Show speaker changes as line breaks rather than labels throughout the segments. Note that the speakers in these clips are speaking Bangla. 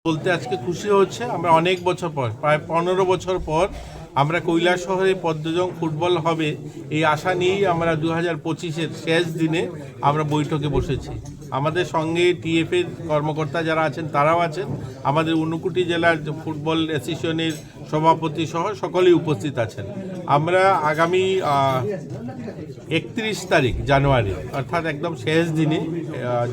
বলতে আজকে খুশি হচ্ছে আমরা অনেক বছর পর প্রায় 15 বছর পর আমরা কৈলাসহরে পদ্মজং ফুটবল হবে এই আশা নিয়েই আমরা 2025-এর শেষ দিনে আমরা বৈঠকে বসেছি। আমাদের সঙ্গে টিএফের কর্মকর্তা যারা আছেন তারাও আছেন, আমাদের ঊনকোটি জেলার ফুটবল অ্যাসোসিয়েশনের সভাপতি সহ সকলেই উপস্থিত আছেন। আমরা আগামী 31 তারিখ জানুয়ারি অর্থাৎ একদম শেষ দিনে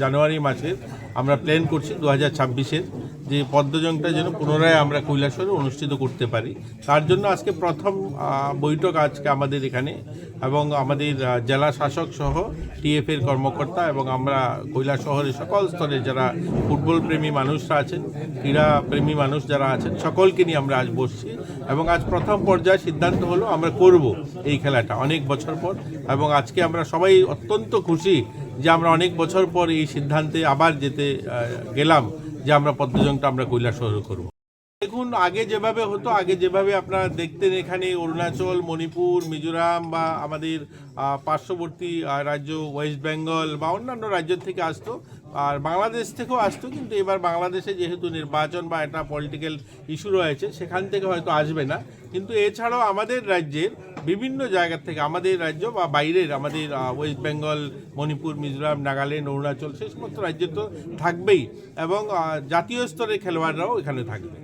জানুয়ারি মাসের আমরা প্ল্যান করছি 2026-এর যে পদ্মজংটা যেন পুনরায় আমরা কৈলাসহরে অনুষ্ঠিত করতে পারি। তার জন্য আজকে প্রথম বৈঠক আজকে আমাদের এখানে, এবং আমাদের জেলা শাসক সহ টিএফের কর্মকর্তা এবং আমরা কৈলাসহরের সকল স্তরে যারা ফুটবল প্রেমী মানুষরা আছেন, ক্রীড়া প্রেমী মানুষ যারা আছেন, সকলকে নিয়ে আমরা আজ বসছি। এবং আজ প্রথম পর্যায়ে সিদ্ধান্ত হলো আমরা করব এই খেলাটা অনেক বছর পর, এবং আজকে আমরা সবাই অত্যন্ত খুশি যে আমরা অনেক বছর পর এই সিদ্ধান্তে আবার যেতে গেলাম যে আমরা পদ্মজংটা আমরা কৈলাসহরে করব। দেখুন, আগে যেভাবে হতো, আগে যেভাবে আপনারা দেখতেন এখানে অরুণাচল, মণিপুর, মিজোরাম বা আমাদের পার্শ্ববর্তী রাজ্য ওয়েস্ট বেঙ্গল বা অন্যান্য রাজ্য থেকে আসতো, আর বাংলাদেশ থেকেও আসতো, কিন্তু এবার বাংলাদেশে যেহেতু নির্বাচন বা একটা পলিটিক্যাল ইস্যু রয়েছে সেখান থেকে হয়তো আসবে না। কিন্তু এছাড়াও আমাদের রাজ্যের বিভিন্ন জায়গা থেকে, আমাদের রাজ্য বা বাইরের আমাদের ওয়েস্ট বেঙ্গল, মণিপুর, মিজোরাম, নাগাল্যান্ড, অরুণাচল সেই সমস্ত রাজ্য তো থাকবেই, এবং জাতীয় স্তরের খেলোয়াড়রাও এখানে থাকবে।